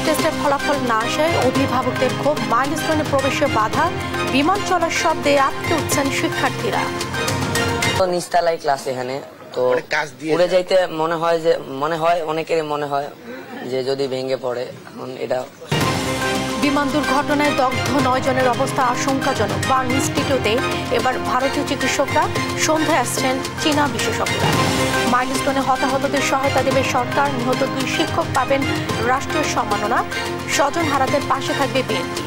টেস্টের ফলাফল না আসায় অভিভাবকদের ক্ষোভ, মাইলস্টোনে প্রবেশে বাধা, বিমান চলার শব্দে আটকে উঠছেন শিক্ষার্থীরা। নিচতলায় ক্লাস এখানে তো উড়ে যাইতে মনে হয় অনেকেরই মনে হয় যে যদি ভেঙে পড়ে। এখন এটা বিমান দুর্ঘটনায় দগ্ধ 9 জনের অবস্থা আশঙ্কাজনক। বার্ন ইনস্টিটিউটে এবার ভারতীয় চিকিৎসকরা, সন্ধ্যায় আসছেন চীনা বিশেষজ্ঞরা। মাইলস্টোনে হতাহতদের সহায়তা দেবে সরকার। নিহত 2 শিক্ষক পাবেন রাষ্ট্রীয় সম্মাননা। স্বজন হারাদের পাশে থাকবে বিএনপি।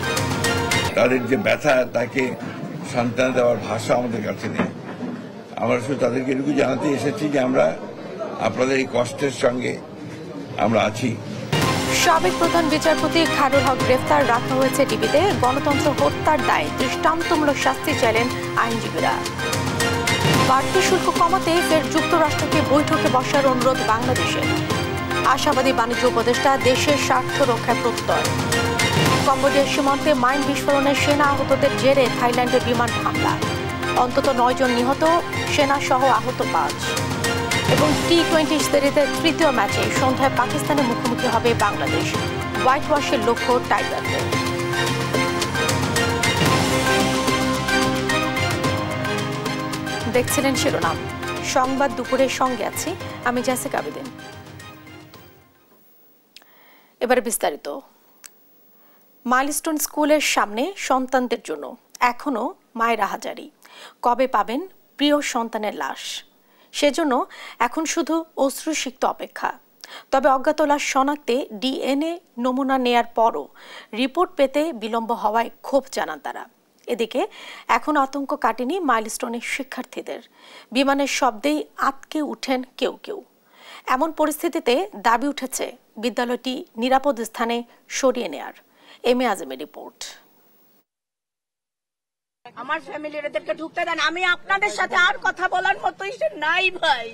তাদের যে ব্যথা, তাকে সান্ত্বনা দেওয়ার ভাষা আমাদের কাছে নেই। আমরা শুধু তাদেরকে এটুকু জানাতে এসেছি যে আমরা আপনাদের এই কষ্টের সঙ্গে আমরা আছি। সাবেক প্রধান বিচারপতি খায়রুল হক গ্রেফতার, রাখা হয়েছে ডিবিতে। গণতন্ত্র হত্যার দায়ে দৃষ্টান্তমূলক শাস্তি চাইলেন আইনজীবীরা। বাড়তি শুল্ক কমাতে ফের যুক্তরাষ্ট্রকে বৈঠকে বসার অনুরোধ বাংলাদেশের। আশাবাদী বাণিজ্য উপদেষ্টা, দেশের স্বার্থ রক্ষায় প্রত্যয়। কম্বোডিয়ার সীমান্তে মাইন বিস্ফোরণে সেনা আহতদের জেরে থাইল্যান্ডে বিমান হামলা। অন্তত 9 জন নিহত, সেনা সহ আহত 5। এবং টি-20 সিরিজের তৃতীয় ম্যাচে সন্ধ্যায় পাকিস্তানের মুখোমুখি হবে বাংলাদেশ। হোয়াইট ওয়াশের লক্ষ্য টাইগারদের। দেখছিলেন শিরোনাম। সংবাদ দুপুরের সঙ্গে আছি আমি জেসিকা আবেদিন। এবারে বিস্তারিত। মাইলস্টোন স্কুলের সামনে সন্তানদের জন্য এখনো মায়ের আহাজারি। কবে পাবেন প্রিয় সন্তানের লাশ? সেজন্য এখন শুধু অশ্রুসিক্ত অপেক্ষা। তবে অজ্ঞাত লাশ শনাক্তে ডিএনএ নমুনা নেয়ার পরও রিপোর্ট পেতে বিলম্ব হওয়ায় ক্ষোভ জানান তারা। এদিকে এখন আতঙ্ক কাটেনি মাইলস্টোনের শিক্ষার্থীদের। বিমানের শব্দেই আটকে উঠেন কেউ কেউ। এমন পরিস্থিতিতে দাবি উঠেছে বিদ্যালয়টি নিরাপদ স্থানে সরিয়ে নেয়ার। M A Ajmer report. আমার ফ্যামিলির এদেরকে ঢুকতে দেন। আমি আপনাদের সাথে আর কথা বলার মতোই নাই ভাই,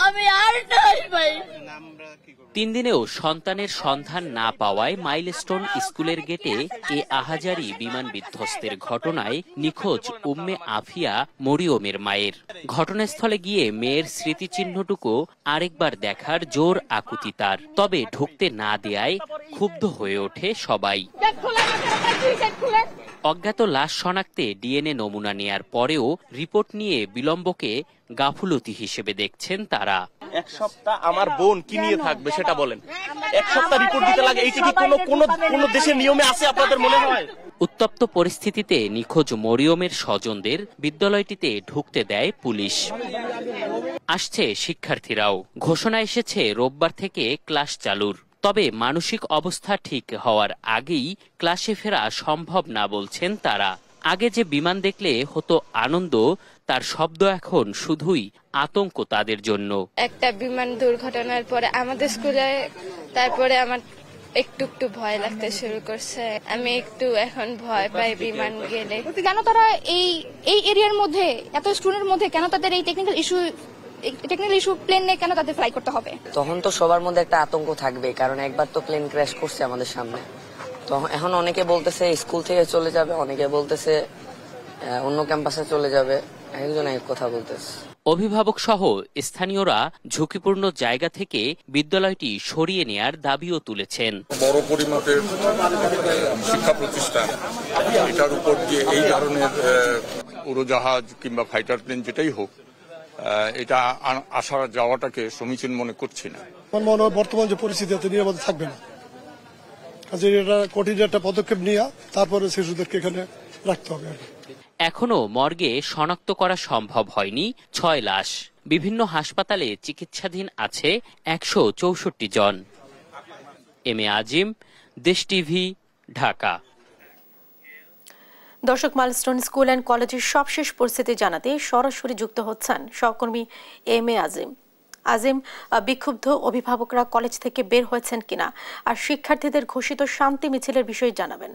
আমি আর নাই ভাই। 3 দিনেও সন্তানের সন্ধান না পাওয়ায় মাইলস্টোন স্কুলের গেটে এ আহাজারি বিমান বিধ্বস্তের ঘটনায় নিখোঁজ উম্মে আফিয়া মরিয়মের মায়ের। ঘটনাস্থলে গিয়ে মেয়ের স্মৃতিচিহ্নটুকু আরেকবার দেখার জোর আকুতি তার। তবে ঢুকতে না দেয়ায় ক্ষুব্ধ হয়ে ওঠে সবাই। অজ্ঞাত লাশ শনাক্তে ডিএনএ নমুনা নেয়ার পরেও রিপোর্ট নিয়ে বিলম্বকে গাফুলতি হিসেবে দেখছেন তারা। 1 সপ্তাহ আমার বোন কি নিয়ে থাকবে সেটা বলেন। 1 সপ্তাহ রিপোর্ট দিতে লাগে, এইটা কি কোনো দেশের নিয়মে আছে আপনাদের মনে হয়? উত্তপ্ত পরিস্থিতিতে নিখোঁজ মরিয়মের স্বজনদের বিদ্যালয়টিতে ঢুকতে দেয় পুলিশ। আসছে শিক্ষার্থীরাও। ঘোষণা এসেছে রোববার থেকে ক্লাস চালুর। তবে মানসিক অবস্থা ঠিক হওয়ার আগেই ক্লাসে ফেরা সম্ভব না বলছেন তারা। আগে যে বিমান দেখলে হতো আনন্দ, তার শব্দ এখন শুধুই আতঙ্ক তাদের জন্য। একটা বিমান দুর্ঘটনার পরে আমাদের স্কুলে তারপরে আমার একটু ভয় লাগতে শুরু করছে। আমি একটু এখন ভয় পাই বিমান গেলে। কেন তারা এই এরিয়ার মধ্যে, এত স্টুডেন্টের মধ্যে কেন তাদের এই টেকনিক্যাল ইস্যু প্লেন নিয়ে কেন তাদের ফ্লাই করতে হবে? তখন তো সবার মধ্যে একটা আতঙ্ক থাকবে, কারণ একবার তো প্লেন ক্র্যাশ করছে আমাদের সামনে। তো এখন অনেকে বলতেছে স্কুল থেকে চলে যাবে, অনেকে বলতেছে অন্য ক্যাম্পাসে চলে যাবে, একজন এক কথা বলতেছে। অভিভাবক সহ স্থানীয়রা ঝুঁকিপূর্ণ জায়গা থেকে বিদ্যালয়টি সরিয়ে নেয়ার দাবিও তুলেছেন। বড় পরিমাপের শিক্ষা প্রতিষ্ঠান, এটার উপর যে এই ধরনের উড়োজাহাজ কিংবা ফাইটার প্লেন যেটাই হোক, এটা আসা যাওয়াটাকে সমীচীন মনে করছি না। আমার মনে হয় বর্তমান যে পরিস্থিতি নিরাপদ থাকবে না। এটা কঠিন একটা পদক্ষেপ নিয়ে তারপরে শিশুদেরকে এখানে রাখতে হবে। এখনো মর্গে শনাক্ত করা সম্ভব হয়নি 6 লাশ। বিভিন্ন হাসপাতালে চিকিৎসাধীন আছে 164 জন। এম এ আজিম, দেশ টিভি, ঢাকা। দর্শক, মাইলস্টোন স্কুল অ্যান্ড কলেজের সবশেষ পরিস্থিতি জানাতে সরাসরি যুক্ত হচ্ছেন সহকর্মী এম এ আজিম। বিক্ষুব্ধ অভিভাবকরা কলেজ থেকে বের হয়েছেন কিনা আর শিক্ষার্থীদের ঘোষিত শান্তি মিছিলের বিষয়ে জানাবেন।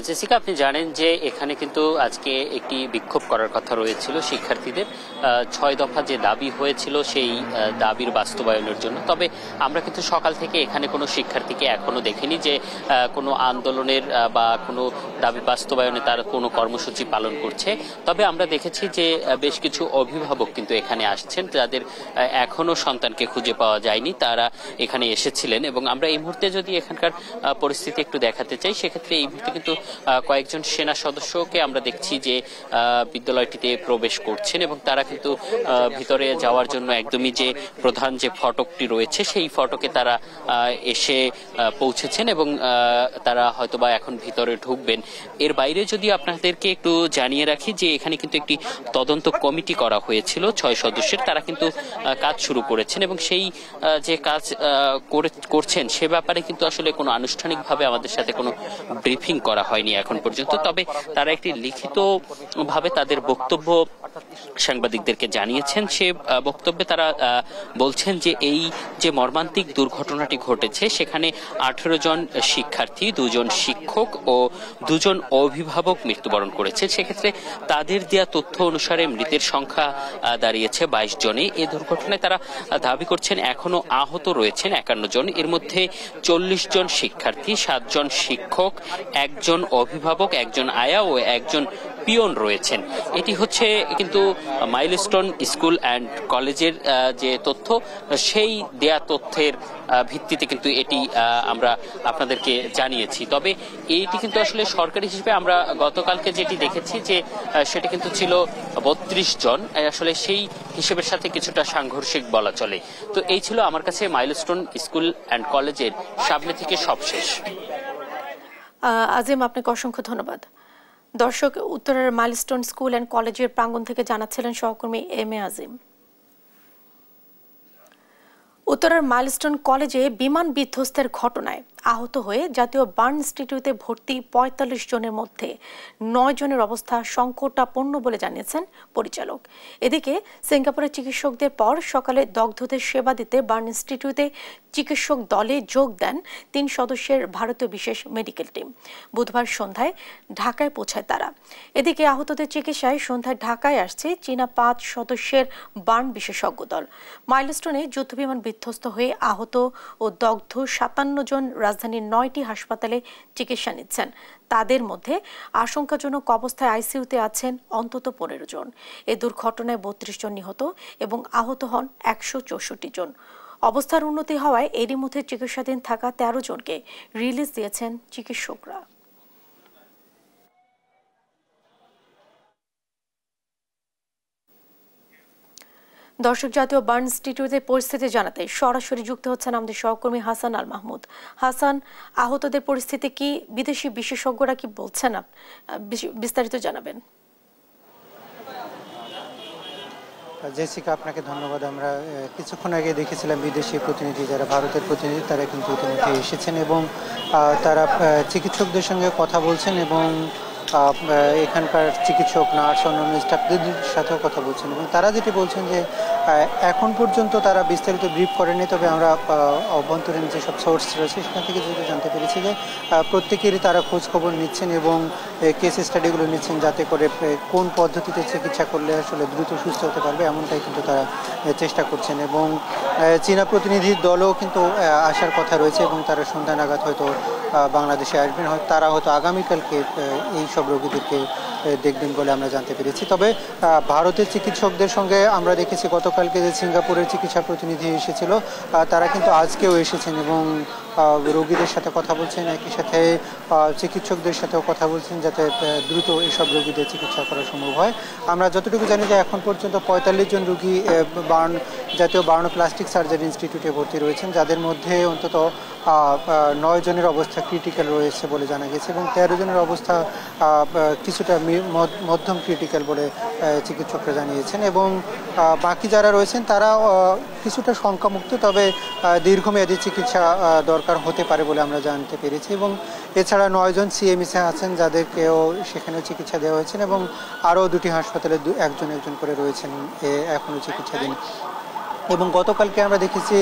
জেসিকা, আপনি জানেন যে এখানে কিন্তু আজকে একটি বিক্ষোভ করার কথা রয়েছিল শিক্ষার্থীদের 6 দফা যে দাবি হয়েছিল সেই দাবির বাস্তবায়নের জন্য। তবে আমরা কিন্তু সকাল থেকে এখানে কোনো শিক্ষার্থীকে এখনো দেখিনি যে কোনো আন্দোলনের বা কোনো দাবি বাস্তবায়নে তারা কোনো কর্মসূচি পালন করছে। তবে আমরা দেখেছি যে বেশ কিছু অভিভাবক কিন্তু এখানে আসছেন, যাদের এখনো সন্তানকে খুঁজে পাওয়া যায়নি, তারা এখানে এসেছিলেন। এবং আমরা এই মুহূর্তে যদি এখানকার পরিস্থিতি একটু দেখাতে চাই, সেক্ষেত্রে এই মুহূর্তে কিন্তু কয়েকজন সেনা সদস্যকে আমরা দেখছি যে বিদ্যালয়টিতে প্রবেশ করছেন এবং তারা কিন্তু ভিতরে যাওয়ার জন্য একদমই যে প্রধান যে ফটকটি রয়েছে সেই ফটকে তারা এসে পৌঁছেছেন এবং তারা হয়তোবা এখন ভিতরে ঢুকবেন। এর বাইরে যদি আপনাদেরকে একটু জানিয়ে রাখি যে এখানে কিন্তু একটি তদন্ত কমিটি করা হয়েছিল 6 সদস্যের, তারা কিন্তু কাজ শুরু করেছেন এবং সেই যে কাজ করছেন সে ব্যাপারে কিন্তু আসলে কোনো আনুষ্ঠানিকভাবে আমাদের সাথে কোনো ব্রিফিং করা হয়নি এখন পর্যন্ত। তবে তারা একটি লিখিত ভাবে তাদের বক্তব্য সাংবাদিকদেরকে জানিয়েছেন। সে বক্তব্যে তারা বলছেন যে এই যে মর্মান্তিক দুর্ঘটনাটি ঘটেছে সেখানে 18 জন শিক্ষার্থী, 2 জন শিক্ষক ও 2 জন অভিভাবক মৃত্যুবরণ করেছে। সেক্ষেত্রে তাদের দেওয়া তথ্য অনুসারে মৃতের সংখ্যা দাঁড়িয়েছে 22 জনে। এই দুর্ঘটনায় তারা দাবি করছেন এখনো আহত রয়েছেন 51 জন। এর মধ্যে 40 জন শিক্ষার্থী, 7 জন শিক্ষক, 1 জন অভিভাবক, 1 জন আয়া ও 1 জন পিয়ন রয়েছেন। এটি হচ্ছে কিন্তু মাইলস্টোন স্কুল অ্যান্ড কলেজের যে তথ্য, সেই দেয়া তথ্যের ভিত্তিতে কিন্তু এটি আমরা আপনাদেরকে জানিয়েছি। তবে এইটি কিন্তু আসলে সরকারি হিসেবে আমরা গতকালকে যেটি দেখেছি যে সেটি কিন্তু ছিল 32 জন, আসলে সেই হিসেবের সাথে কিছুটা সাংঘর্ষিক বলা চলে। তো এই ছিল আমার কাছে মাইলস্টোন স্কুল অ্যান্ড কলেজের সামনে থেকে সবশেষ। আজিম, আপনাকে অসংখ্য ধন্যবাদ। দর্শক, উত্তরের মাইলস্টোন স্কুল অ্যান্ড কলেজের প্রাঙ্গণ থেকে জানাচ্ছিলেন সহকর্মী এম.এ. আজিম। উত্তরের মাইলস্টোন কলেজে বিমান বিধ্বস্তের ঘটনায় আহত হয়ে জাতীয় বার্ন ইনস্টিটিউটে ভর্তি 45 জনের মধ্যে 9 জনের অবস্থা সংকটাপন্ন বলে জানিয়েছেন পরিচালক। এদিকে সিঙ্গাপুরের চিকিৎসকদের পর সকালে দগ্ধদের সেবা দিতে বার্ন ইনস্টিটিউটে চিকিৎসক দলে যোগ দেন 3 সদস্যের ভারতীয় বিশেষ মেডিকেল টিম। বুধবার সন্ধ্যায় ঢাকায় পৌঁছায় তারা। এদিকে আহতদের চিকিৎসায় সন্ধ্যায় ঢাকায় আসছে চীনা 5 সদস্যের বার্ন বিশেষজ্ঞ দল। মাইলস্টোনে যুদ্ধবিমান বিধ্বস্ত হয়ে আহত ও দগ্ধ 57 জন রাজধানীর 9টি হাসপাতালে চিকিৎসা নিচ্ছেন। তাদের মধ্যে আশঙ্কাজনক অবস্থায় আইসিইউতে আছেন অন্তত 15 জন। এ দুর্ঘটনায় 32 জন নিহত এবং আহত হন 164 জন। অবস্থার উন্নতি হওয়ায় এরই মধ্যে চিকিৎসাধীন থাকা 13 জনকে রিলিজ দিয়েছেন চিকিৎসকরা। দর্শক, জাতীয় বার্ন ইনস্টিটিউটের পরিস্থিতি জানাতে সরাসরি যুক্ত হচ্ছেন আমাদের সহকর্মী হাসান আল মাহমুদ। হাসান, আহতদের পরিস্থিতি কি, বিদেশি বিশেষজ্ঞরা কি বলছেন, বিস্তারিত জানাবেন। জেসিকা, আপনাকে ধন্যবাদ। আমরা কিছুক্ষণ আগে দেখেছিলাম বিদেশি প্রতিনিধি, যারা ভারতের প্রতিনিধি, তারা কিন্তু ইতিমধ্যে এসেছেন এবং তারা চিকিৎসকদের সঙ্গে কথা বলছেন এবং এখানকার চিকিৎসক, নার্স, অন্যান্য স্টাফদের সাথেও কথা বলছেন এবং তারা যেটি বলছেন যে এখন পর্যন্ত তারা বিস্তারিত ব্রিফ করেনি। তবে আমরা অভ্যন্তরীণ যেসব সোর্স রয়েছে সেখান থেকে যেটা জানতে পেরেছি যে প্রত্যেকেরই তারা খোঁজ খবর নিচ্ছেন এবং কেস স্টাডিগুলো নিচ্ছেন, যাতে করে কোন পদ্ধতিতে চিকিৎসা করলে আসলে দ্রুত সুস্থ হতে পারবে, এমনটাই কিন্তু তারা চেষ্টা করছেন। এবং চীনা প্রতিনিধির দলও কিন্তু আসার কথা রয়েছে এবং তারা সন্ধ্যা নাগাদ হয়তো বাংলাদেশে আসবেন। তারা হয়তো আগামীকালকে এই সব রোগীদেরকে দেখবেন বলে আমরা জানতে পেরেছি। তবে ভারতের চিকিৎসকদের সঙ্গে আমরা দেখেছি গতকালকে যে সিঙ্গাপুরের চিকিৎসা প্রতিনিধি এসেছিল, তারা কিন্তু আজকেও এসেছেন এবং রোগীদের সাথে কথা বলছেন, একই সাথে চিকিৎসকদের সাথেও কথা বলছেন যাতে দ্রুত এসব রোগীদের চিকিৎসা করা সম্ভব হয়। আমরা যতটুকু জানি যে এখন পর্যন্ত 45 জন রোগী জাতীয় বার্ন প্লাস্টিক সার্জারি ইনস্টিটিউটে ভর্তি রয়েছেন, যাদের মধ্যে অন্তত 9 জনের অবস্থা ক্রিটিক্যাল রয়েছে বলে জানা গেছে এবং 13 জনের অবস্থা কিছুটা মধ্যম ক্রিটিক্যাল বলে চিকিৎসকরা জানিয়েছেন এবং বাকি যারা রয়েছেন তারা কিছুটা শঙ্কামুক্ত, তবে দীর্ঘমেয়াদী চিকিৎসা দরকার হতে পারে বলে আমরা জানতে পেরেছি। এবং এছাড়া 9 জন সিএমএসে আছেন, যাদেরকেও সেখানেও চিকিৎসা দেওয়া হয়েছে এবং আরও 2টি হাসপাতালে একজন করে রয়েছেন এখনও চিকিৎসাধীন। এবং গতকালকে আমরা দেখেছি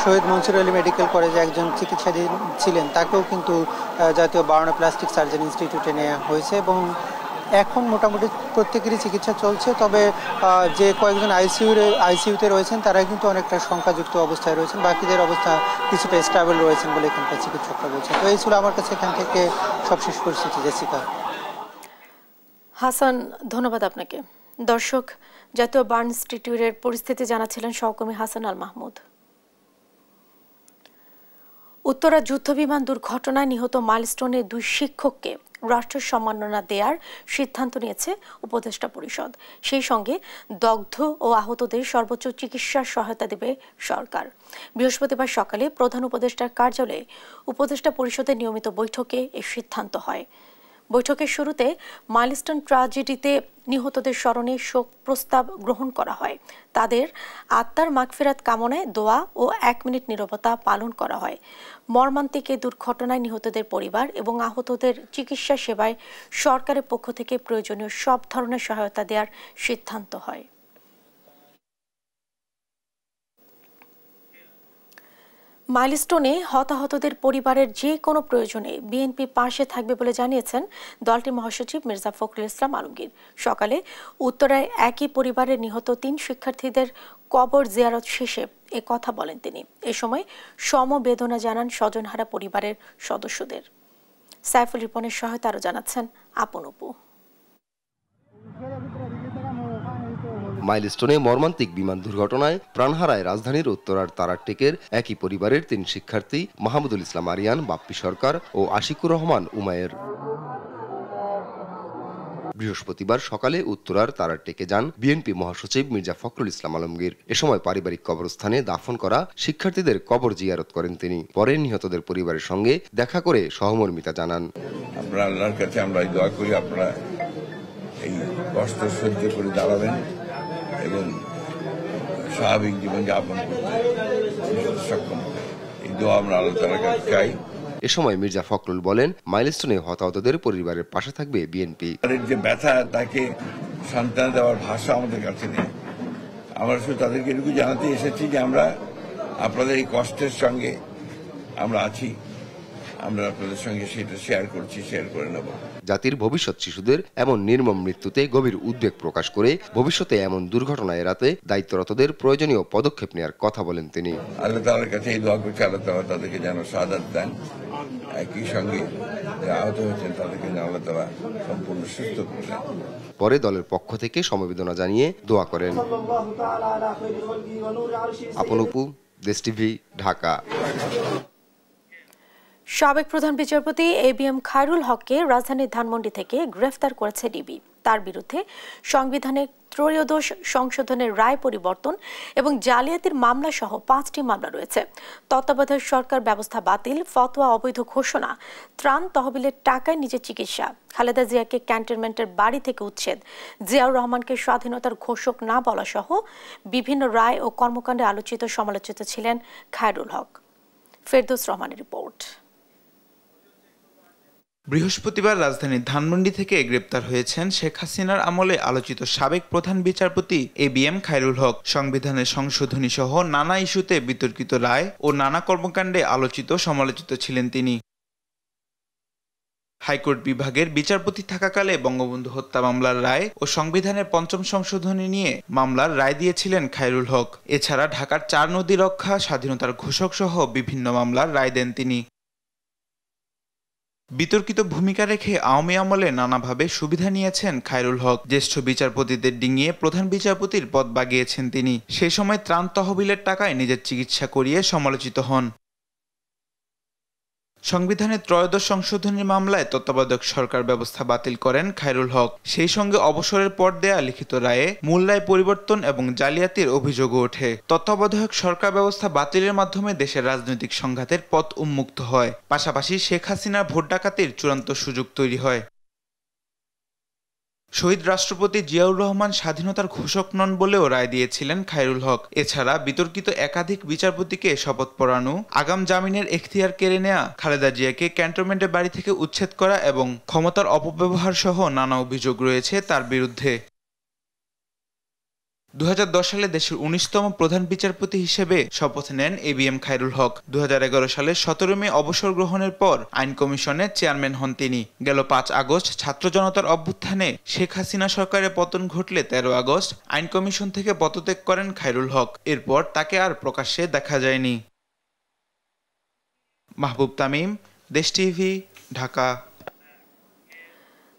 শহীদ মনসুর আলী মেডিকেল কলেজে একজন চিকিৎসাধীন ছিলেন, তাকেও কিন্তু জাতীয় বার্ন প্লাস্টিক সার্জারি ইনস্টিটিউটে নেওয়া হয়েছে এবং এখন মোটামুটি প্রত্যেকেরই চিকিৎসা চলছে। তবে যে কয়েকজন আইসিইউতে রয়েছেন তারা কিন্তু অনেকটা শঙ্কাযুক্ত অবস্থায় রয়েছেন, বাকিদের অবস্থা কিছুটা স্টেবল রয়েছেন বলে এখানকার চিকিৎসকরা বলছেন। তো এই ছিল আমার কাছে এখান থেকে সবশেষ পরিস্থিতি। জেসিকা। হাসান, ধন্যবাদ আপনাকে। দর্শক, জাতীয় বার্ন ইনস্টিটিউটের পরিস্থিতি জানাচ্ছিলেন সহকর্মী হাসান আল মাহমুদ। উত্তরা যুদ্ধবিমান দুর্ঘটনায় নিহত মাইলস্টোনের 2 শিক্ষককে রাষ্ট্রের সম্মাননা দেওয়ার সিদ্ধান্ত নিয়েছে উপদেষ্টা পরিষদ। সেই সঙ্গে দগ্ধ ও আহতদের সর্বোচ্চ চিকিৎসার সহায়তা দেবে সরকার। বৃহস্পতিবার সকালে প্রধান উপদেষ্টার কার্যালয়ে উপদেষ্টা পরিষদের নিয়মিত বৈঠকে এই সিদ্ধান্ত হয়। বৈঠকের শুরুতে মাইলস্টোন ট্র্যাজেডিতে নিহতদের স্মরণে শোক প্রস্তাব গ্রহণ করা হয়। তাদের আত্মার মাগফিরাত কামনায় দোয়া ও 1 মিনিট নীরবতা পালন করা হয়। মর্মান্তিক এই দুর্ঘটনায় নিহতদের পরিবার এবং আহতদের চিকিৎসা সেবায় সরকারের পক্ষ থেকে প্রয়োজনীয় সব ধরনের সহায়তা দেওয়ার সিদ্ধান্ত হয়। মাইলস্টোনে হতাহতদের পরিবারের যে কোনো প্রয়োজনে বিএনপি পাশে থাকবে বলে জানিয়েছেন দলটির মহাসচিব মির্জা ফখরুল ইসলাম আলমগীর। সকালে উত্তরায় একই পরিবারের নিহত 3 শিক্ষার্থীদের কবর জিয়ারত শেষে এ কথা বলেন তিনি। এ সময় সমবেদনা জানান স্বজনহারা পরিবারের সদস্যদের। সাইফুল রিপনের সহায়তা আরও জানাচ্ছেন আপন অপু। মাইলস্টোনে মর্মান্তিক বিমান দুর্ঘটনায় প্রাণ হারায় রাজধানীর উত্তরার তারারটেকের একই পরিবারের 3 শিক্ষার্থী মাহমুদুল ইসলাম আরিয়ান, বাপ্পি সরকার ও আশিকুর রহমান উমায়ের। বৃহস্পতিবার সকালে উত্তরার তারারটেকে যান বিএনপি মহাসচিব মির্জা ফখরুল ইসলাম আলমগীর। এ সময় পারিবারিক কবরস্থানে দাফন করা শিক্ষার্থীদের কবর জিয়ারত করেন তিনি। পরে নিহতদের পরিবারের সঙ্গে দেখা করে সহমর্মিতা জানান। আমরা আল্লাহর কাছে আমরা দোয়া করি আপনারা এই কষ্ট সহ্য করে দাঁড়াবেন এবং স্বাভাবিক জীবন যাপন করতে সক্ষম হবে। এই দোয়া আমরা আল্লাহ তাআলার কাছে চাই। এ সময় মির্জা ফখরুল বলেন, মাইলস্টোনে হতাহতদের পরিবারের পাশে থাকবে বিএনপি। যে ব্যথা তাকে সান্ত্বনা দেওয়ার ভাষা আমাদের কাছে নেই। আমরা শুধু তাদেরকে এটুকু জানাতে এসেছি যে আমরা আপনাদের এই কষ্টের সঙ্গে আমরা আছি, আমরা আপনাদের সঙ্গে সেটা শেয়ার করছি, শেয়ার করে নেব। জাতির ভবিষ্যৎ শিশুদের এমন নির্মম মৃত্যুতে গভীর উদ্বেগ প্রকাশ করে ভবিষ্যতে এমন দুর্ঘটনা এড়াতে দায়িত্বরতদের প্রয়োজনীয় পদক্ষেপ নেওয়ার কথা বলেন তিনি। আল্লাহ তাআলার কাছে এই দোয়া করছি, আল্লাহ তাআলা তাদেরকে যেন শাহাদাত দেন, একই সঙ্গে আহত হয়েছেন তাদেরকে যেন আল্লাহ তাআলা সম্পূর্ণ সুস্থ করে দেন। পরে দলের পক্ষ থেকে সমবেদনা জানিয়ে দোয়া করেন। আপন অপু, দেশ টিভি, ঢাকা। সাবেক প্রধান বিচারপতি ABM খায়রুল হককে রাজধানীর ধানমন্ডি থেকে গ্রেফতার করেছে ডিবি। তার বিরুদ্ধে সংবিধানের ত্রয়োদশ সংশোধনের রায় পরিবর্তন এবং জালিয়াতির মামলা সহ 5টি মামলা রয়েছে। তত্ত্বাবধায়ক সরকার ব্যবস্থা বাতিল, ফতোয়া অবৈধ ঘোষণা, ত্রাণ তহবিলের টাকায় নিজের চিকিৎসা, খালেদা জিয়াকে ক্যান্টনমেন্টের বাড়ি থেকে উচ্ছেদ, জিয়াউর রহমানকে স্বাধীনতার ঘোষক না বলা সহ বিভিন্ন রায় ও কর্মকাণ্ডে আলোচিত সমালোচিত ছিলেন খায়রুল হক। ফেরদৌস রহমানের রিপোর্ট। বৃহস্পতিবার রাজধানীর ধানমন্ডি থেকে গ্রেপ্তার হয়েছেন শেখ হাসিনার আমলে আলোচিত সাবেক প্রধান বিচারপতি ABM খায়রুল হক। সংবিধানের সংশোধনী সহ নানা ইস্যুতে বিতর্কিত রায় ও নানা কর্মকাণ্ডে আলোচিত সমালোচিত ছিলেন তিনি। হাইকোর্ট বিভাগের বিচারপতি থাকাকালে বঙ্গবন্ধু হত্যা মামলার রায় ও সংবিধানের 5ম সংশোধনী নিয়ে মামলার রায় দিয়েছিলেন খায়রুল হক। এছাড়া ঢাকার 4 নদী রক্ষা, স্বাধীনতার ঘোষক সহ বিভিন্ন মামলার রায় দেন তিনি। বিতর্কিত ভূমিকা রেখে আওয়ামী আমলে নানাভাবে সুবিধা নিয়েছেন খায়রুল হক। জ্যেষ্ঠ বিচারপতিদের ডিঙিয়ে প্রধান বিচারপতির পদ বাগিয়েছেন তিনি। সেই সময় ত্রাণ তহবিলের টাকায় নিজের চিকিৎসা করিয়ে সমালোচিত হন। সংবিধানের ত্রয়োদশ সংশোধনীর মামলায় তত্ত্বাবধায়ক সরকার ব্যবস্থা বাতিল করেন খায়রুল হক। সেই সঙ্গে অবসরের পর দেয়া লিখিত রায়ে মূল রায় পরিবর্তন এবং জালিয়াতির অভিযোগও ওঠে। তত্ত্বাবধায়ক সরকার ব্যবস্থা বাতিলের মাধ্যমে দেশের রাজনৈতিক সংঘাতের পথ উন্মুক্ত হয়। পাশাপাশি শেখ হাসিনার ভোট ডাকাতির চূড়ান্ত সুযোগ তৈরি হয়। শহীদ রাষ্ট্রপতি জিয়াউর রহমান স্বাধীনতার ঘোষক নন বলেও রায় দিয়েছিলেন খায়রুল হক। এছাড়া বিতর্কিত একাধিক বিচারপতিকে শপথ পড়ানো, আগাম জামিনের এখতিয়ার কেড়ে নেওয়া, খালেদা জিয়াকে ক্যান্টনমেন্টের বাড়ি থেকে উচ্ছেদ করা এবং ক্ষমতার অপব্যবহার সহ নানা অভিযোগ রয়েছে তার বিরুদ্ধে। 2010 সালে দেশের 19তম প্রধান বিচারপতি হিসেবে শপথ নেন ABM খায়রুল হক। 2011 সালে 17 মে অবসর গ্রহণের পর আইন কমিশনের চেয়ারম্যান হন তিনি। গেল 5 আগস্ট ছাত্র জনতার অভ্যুত্থানে শেখ হাসিনা সরকারের পতন ঘটলে 13 আগস্ট আইন কমিশন থেকে পদত্যাগ করেন খায়রুল হক। এরপর তাকে আর প্রকাশ্যে দেখা যায়নি। মাহবুব তামিম, দেশ টিভি, ঢাকা।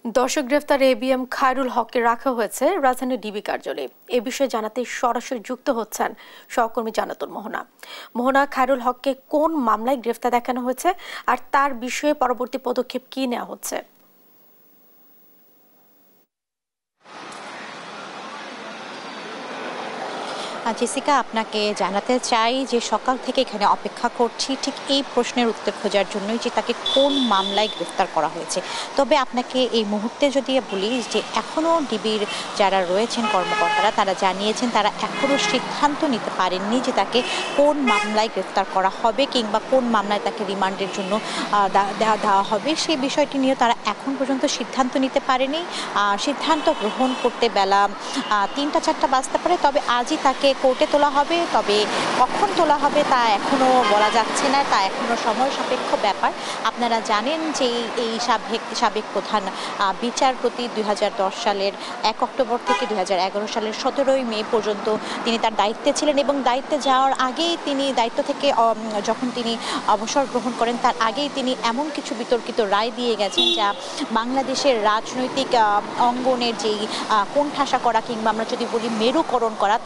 দর্শক, গ্রেফতার ABM খায়রুল হককে রাখা হয়েছে রাজধানীর ডিবি কার্যালয়ে। এ বিষয়ে জানাতে সরাসরি যুক্ত হচ্ছেন সহকর্মী জান্নাতুল মোহনা। মোহনা, খায়রুল হককে কোন মামলায় গ্রেফতার দেখানো হয়েছে আর তার বিষয়ে পরবর্তী পদক্ষেপ কি নেওয়া হচ্ছে? জেসিকা, আপনাকে জানাতে চাই যে সকাল থেকে এখানে অপেক্ষা করছি ঠিক এই প্রশ্নের উত্তর খোঁজার জন্যই যে তাকে কোন মামলায় গ্রেফতার করা হয়েছে। তবে আপনাকে এই মুহূর্তে যদি বলি যে এখনও ডিবির যারা রয়েছেন কর্মকর্তারা তারা জানিয়েছেন তারা এখনও সিদ্ধান্ত নিতে পারেননি যে তাকে কোন মামলায় গ্রেফতার করা হবে কিংবা কোন মামলায় তাকে রিমান্ডের জন্য দেওয়া হবে। সেই বিষয়টি নিয়ে তারা এখন পর্যন্ত সিদ্ধান্ত নিতে পারেনি। সিদ্ধান্ত গ্রহণ করতে বেলা 3টা-4টা বাজতে পারে। তবে আজই তাকে কোর্টে তোলা হবে, তবে কখন তোলা হবে তা এখনও বলা যাচ্ছে না, তা এখনও সময় সাপেক্ষ ব্যাপার। আপনারা জানেন যে এই সাবেক প্রধান বিচারপতি 2010 সালের 1 অক্টোবর থেকে 2011 সালের 17 মে পর্যন্ত তিনি তার দায়িত্বে ছিলেন এবং দায়িত্বে যাওয়ার আগেই তিনি দায়িত্ব থেকে যখন তিনি অবসর গ্রহণ করেন তার আগেই তিনি এমন কিছু বিতর্কিত রায় দিয়ে গেছেন যা বাংলাদেশের রাজনৈতিক অঙ্গনের যেই কোণঠাসা করা কিংবা আমরা যদি বলি মেরুকরণ করা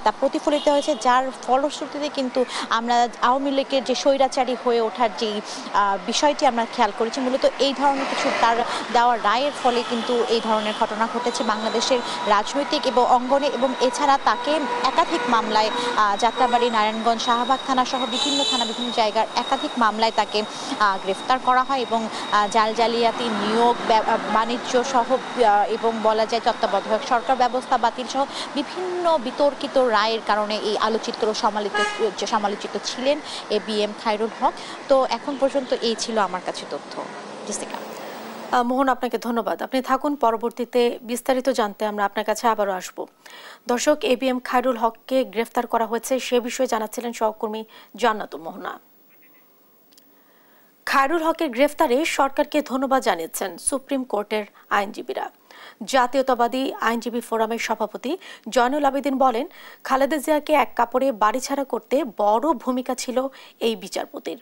তা প্রতিফলিত হয়েছে, যার ফলশ্রুতিতে কিন্তু আমরা আওয়ামী লীগের যে স্বৈরাচারী হয়ে ওঠার যেই বিষয়টি আমরা খেয়াল করেছি, মূলত এই ধরনের কিছু তার দেওয়ার রায়ের ফলে কিন্তু এই ধরনের ঘটনা ঘটেছে বাংলাদেশের রাজনৈতিক এবং অঙ্গনে। এবং এছাড়া তাকে একাধিক মামলায় যাত্রাবাড়ি, নারায়ণগঞ্জ, শাহবাগ থানা সহ বিভিন্ন জায়গার একাধিক মামলায় তাকে গ্রেফতার করা হয় এবং জালিয়াতি, নিয়োগ, বাণিজ্য সহ এবং বলা যায় তত্ত্বাবধায়ক সরকার ব্যবস্থা বাতিল সহ বিভিন্ন বিতর্কিত রায়ের কারণে এই আলোচিত সমালোচিত ছিলেন ABM খায়রুল হক। তো এখন পর্যন্ত এই ছিল আমার কাছে তথ্য। জেসিকা। মোহন, আপনাকে ধন্যবাদ। আপনি থাকুন, পরবর্তীতে বিস্তারিত জানতে আমরা আপনার কাছে আবারও আসব। দর্শক, ABM খায়রুল হককে গ্রেফতার করা হয়েছে সে বিষয়ে জানাচ্ছিলেন সহকর্মী জান্নাতুল মোহনা। খায়রুল হকের গ্রেফতারে সরকারকে ধন্যবাদ জানিয়েছেন সুপ্রিম কোর্টের আইনজীবীরা। জাতীয়তাবাদী আইনজীবী ফোরামের সভাপতি জয়নুল আবেদিন বলেন, খালেদা জিয়াকে এক কাপড়ে বাড়িছাড়া করতে বড় ভূমিকা ছিল এই বিচারপতির।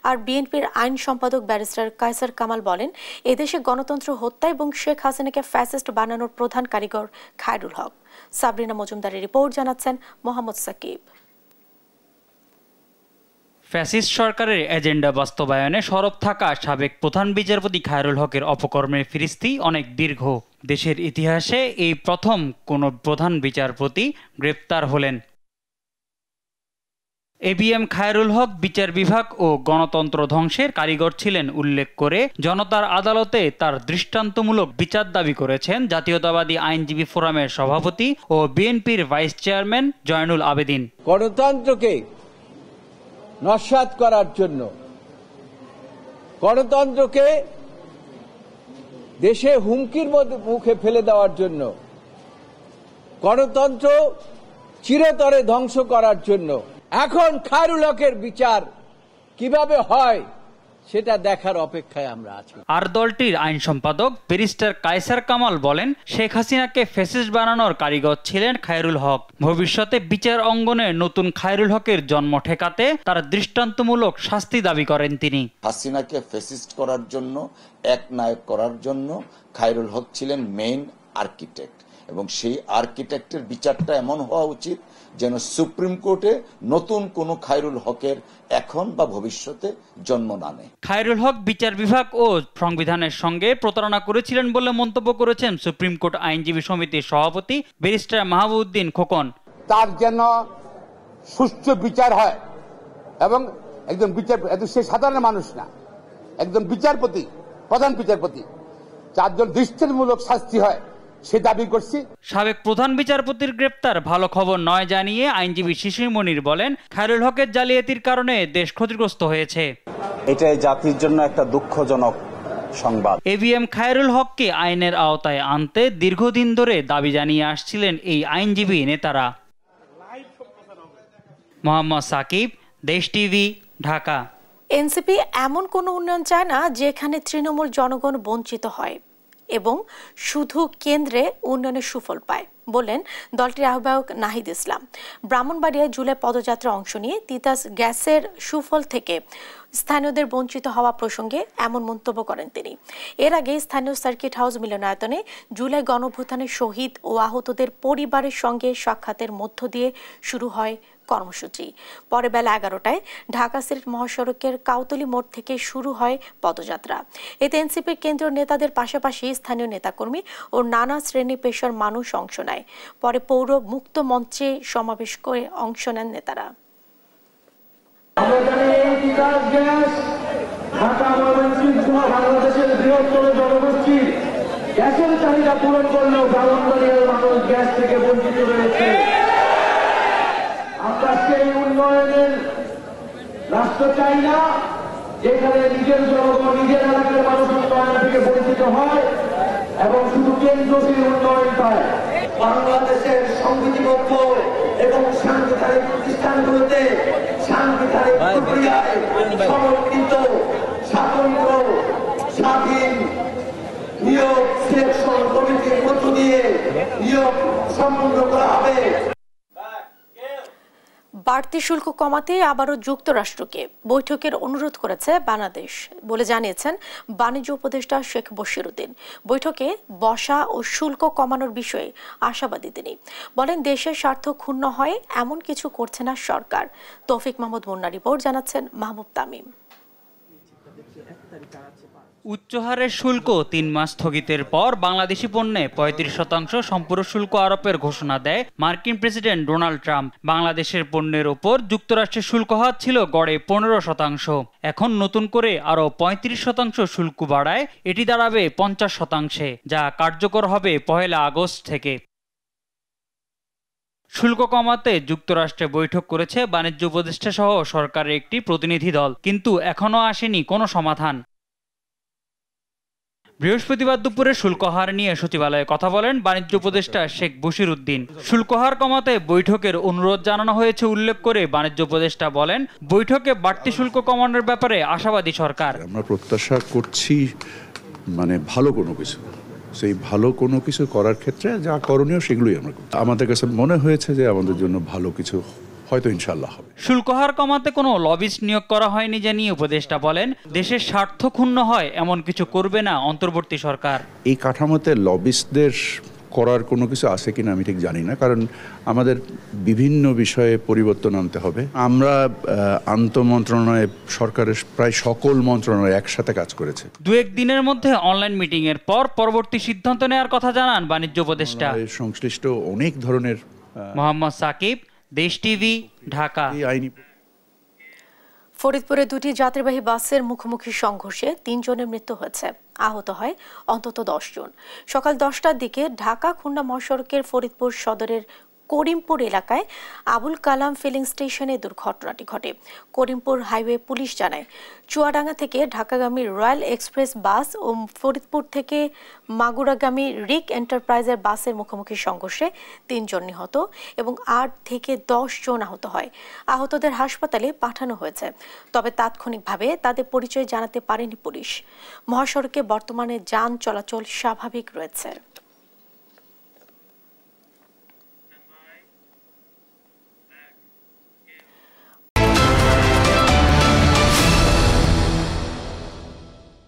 আর বিএনপির আইন সম্পাদক ব্যারিস্টার কায়সার কামাল বলেন, এদেশে গণতন্ত্র হত্যা এবং শেখ হাসিনাকে ফ্যাসিস্ট বানানোর প্রধান কারিগর খায়রুল হক। সাবরিনা মজুমদারের রিপোর্ট, জানাচ্ছেন মোহাম্মদ সাকিব। ফ্যাসিস্ট সরকারের এজেন্ডা বাস্তবায়নে সরব থাকা সাবেক প্রধান বিচারপতি খায়রুল হকের অপকর্মের ফিরিস্তি অনেক দীর্ঘ। দেশের ইতিহাসে এই প্রথম কোনো প্রধান বিচারপতি গ্রেপ্তার হলেন। ABM খায়রুল হক বিচার বিভাগ ও গণতন্ত্র ধ্বংসের কারিগর ছিলেন উল্লেখ করে জনতার আদালতে তার দৃষ্টান্তমূলক বিচার দাবি করেছেন জাতীয়তাবাদী আইনজীবী ফোরামের সভাপতি ও বিএনপির ভাইস চেয়ারম্যান জয়নুল আবেদিন। গণতন্ত্রকে নস্যাৎ করার জন্য, গণতন্ত্রকে দেশে হুমকির মুখে ফেলে দেওয়ার জন্য, গণতন্ত্র চিরতরে ধ্বংস করার জন্য এখন খায়রুল হকের বিচার কিভাবে হয় সেটা দেখার অপেক্ষায় আমরা আছি। আর দলটির আইন সম্পাদক ব্যারিস্টার কায়সার কামাল বলেন, শেখ হাসিনাকে ফ্যাসিস্ট বানানোর কারিগর ছিলেন খায়রুল হক। ভবিষ্যতে বিচার অঙ্গনে নতুন খায়রুল হকের জন্ম ঠেকাতে তার দৃষ্টান্তমূলক শাস্তি দাবি করেন তিনি। হাসিনাকে ফ্যাসিস্ট করার জন্য, এক নায়ক করার জন্য খায়রুল হক ছিলেন মেইন আর্কিটেক্ট এবং সেই আর্কিটেক্টের বিচারটা এমন হওয়া উচিত যেন সুপ্রিম কোর্টে নতুন কোন খায়রুল হকের এখন বা ভবিষ্যতে জন্ম না নেয়। খায়রুল হক বিচার বিভাগ ও সংবিধানের সঙ্গে প্রতারণা করেছিলেন বলে মন্তব্য করেছেন সুপ্রিম কোর্ট আইনজীবী সমিতির সভাপতি ব্যারিস্টার মাহবুবউদ্দিন খোকন। তার যেন সুষ্ঠু বিচার হয় এবং একজন সে সাধারণ মানুষ না, একজন বিচারপতি, প্রধান বিচারপতি, যার জন্য দৃষ্টান্তমূলক শাস্তি হয় সে দাবি করছি। সাবেক প্রধান বিচারপতির গ্রেপ্তার ভালো খবর নয় জানিয়ে আইনজীবী শিশির মনির বলেন, খায়রুল হকের জালিয়াতির কারণে দেশ ক্ষতিগ্রস্ত হয়েছে। এটাই জাতির জন্য একটা দুঃখজনক সংবাদ। এবিএম খায়রুল হককে আইনের আওতায় আনতে দীর্ঘদিন ধরে দাবি জানিয়ে আসছিলেন এই আইনজীবী নেতারা। মোহাম্মদ সাকিব, দেশ টিভি, ঢাকা। এনসিপি এমন কোনো উন্নয়ন চায় না যেখানে তৃণমূল জনগণ বঞ্চিত হয় এবং শুধু কেন্দ্রে উন্নয়নের সুফল পায় বললেন দলটির আহ্বায়ক নাহিদ ইসলাম। ব্রাহ্মণবাড়িয়ায় জুলাই পদযাত্রায় অংশ নিয়ে তিতাস গ্যাসের সুফল থেকে স্থানীয়দের বঞ্চিত হওয়া প্রসঙ্গে এমন মন্তব্য করেন তিনি। এর আগে স্থানীয় সার্কিট হাউস মিলনায়তনে জুলাই গণঅভ্যুত্থানের শহীদ ও আহতদের পরিবারের সঙ্গে সাক্ষাতের মধ্য দিয়ে শুরু হয় কর্মসূচি। পরে বেলা 11টায় ঢাকা সিলেট মহাসড়কের কাউতলি মোড় থেকে শুরু হয় পদযাত্রা। এতে এনসিপির কেন্দ্রীয় নেতাদের পাশাপাশি স্থানীয় নেতাকর্মী ও নানা শ্রেণী পেশার মানুষ অংশ নেয়। পরে পৌর মুক্ত মঞ্চে সমাবেশ করে অংশ নেন নেতারা। বাংলাদেশের বৃহত্তর জনগোষ্ঠীর গ্যাসের চাহিদা পূরণ করলেও ব্রাহ্মণবাড়িয়ার মানুষ গ্যাস থেকে বঞ্চিত রয়েছে। আমরা সেই উন্নয়নের রাষ্ট্র চাই না যেখানে নিজের জনগণ নিজের এলাকার মানুষ উন্নয়ন থেকে বঞ্চিত হয় এবং শুধু কেন্দ্র সেই উন্নয়ন পায়। বাংলাদেশের সংবিধিবদ্ধ এবং সাংবিধানিক প্রতিষ্ঠানগুলোতে সাংবিধানিক প্রক্রিয়ায় সমন্বিত স্বতন্ত্র স্বাধীন নিয়োগ সিলেকশন কমিটির মধ্য দিয়ে নিয়োগ সম্পন্ন করা হবে। বাড়তি শুল্ক কমাতে আবারও যুক্তরাষ্ট্রকে বৈঠকের অনুরোধ করেছে বাংলাদেশ বলে জানিয়েছেন বাণিজ্য উপদেষ্টা শেখ বশির উদ্দিন। বৈঠকে বসা ও শুল্ক কমানোর বিষয়ে আশাবাদী তিনি। বলেন দেশের স্বার্থ ক্ষুণ্ণ হয় এমন কিছু করছে না সরকার। তৌফিক মাহমুদ মুন্না রিপোর্ট, জানাচ্ছেন মাহবুব তামিম। উচ্চহারের শুল্ক 3 মাস স্থগিতের পর বাংলাদেশি পণ্যে 35% সম্পূরক শুল্ক আরোপের ঘোষণা দেয় মার্কিন প্রেসিডেন্ট ডোনাল্ড ট্রাম্প। বাংলাদেশের পণ্যের ওপর যুক্তরাষ্ট্রের শুল্ক হার ছিল গড়ে 15%। এখন নতুন করে আরও 35% শুল্ক বাড়ায় এটি দাঁড়াবে 50%, যা কার্যকর হবে 1 আগস্ট থেকে। শুল্ক কমাতে যুক্তরাষ্ট্রে বৈঠক করেছে বাণিজ্য উপদেষ্টা সহ সরকারের একটি প্রতিনিধি দল, কিন্তু এখনো আসেনি কোনো সমাধান। বৃহস্পতিবার দুপুরে শুল্ক হার নিয়ে সচিবালয়ে কথা বলেন বাণিজ্য উপদেষ্টা শেখ বশির উদ্দিন। শুল্ক হার কমাতে বৈঠকের অনুরোধ জানানো হয়েছে উল্লেখ করে বাণিজ্য উপদেষ্টা বলেন, বৈঠকে বাড়তি শুল্ক কমানোর ব্যাপারে আশাবাদী সরকার। আমরা প্রত্যাশা করছি ভালো কোনো কিছু, সেই ভালো কোনো কিছু করার ক্ষেত্রে যা করণীয় সেগুলোই আমরা করছি। আমাদের কাছে মনে হয়েছে যে আমাদের জন্য ভালো কিছু হয়তো ইনশাআল্লাহ হবে। শুল্ক হার কমাতে কোনো লবিস্ট নিয়োগ করা হয়নি জানিয়ে উপদেষ্টা বলেন, দেশের স্বার্থ ক্ষুণ্ণ হয় এমন কিছু করবে না অন্তর্বর্তী সরকার। এই কাঠামোতে লবিস্টদের করার কোনো কিছু আছে কিনা আমি ঠিক জানি না, কারণ আমাদের বিভিন্ন বিষয়ে পরিবর্তন আনতে হবে। আমরা আন্তঃমন্ত্রণালয়ে সরকারের প্রায় সকল মন্ত্রণালয় একসাথে কাজ করেছে। 2-1 দিনের মধ্যে অনলাইন মিটিং এর পর পরবর্তী সিদ্ধান্ত নেওয়ার কথা জানান বাণিজ্য উপদেষ্টা। সংশ্লিষ্ট অনেক ধরনের। মোহাম্মদ সাকিব, দেশ টিভি, ঢাকা। ফরিদপুরে 2টি যাত্রীবাহী বাসের মুখোমুখি সংঘর্ষে 3 জনের মৃত্যু হয়েছে, আহত হয় অন্তত 10 জন। সকাল 10টার দিকে ঢাকা খুলনা মহাসড়কের ফরিদপুর সদরের করিমপুর এলাকায় আবুল কালাম ফিলিং স্টেশনে দুর্ঘটনাটি ঘটে। করিমপুর হাইওয়ে পুলিশ জানায়, চুয়াডাঙ্গা থেকে ঢাকাগামী রয়্যাল এক্সপ্রেস বাস ও ফরিদপুর থেকে মাগুরাগামী রিক এন্টারপ্রাইজের বাসের মুখোমুখি সংঘর্ষে 3 জন নিহত এবং 8 থেকে 10 জন আহত হয়। আহতদের হাসপাতালে পাঠানো হয়েছে, তবে তাৎক্ষণিকভাবে তাদের পরিচয় জানাতে পারেনি পুলিশ। মহাসড়কে বর্তমানে যান চলাচল স্বাভাবিক রয়েছে।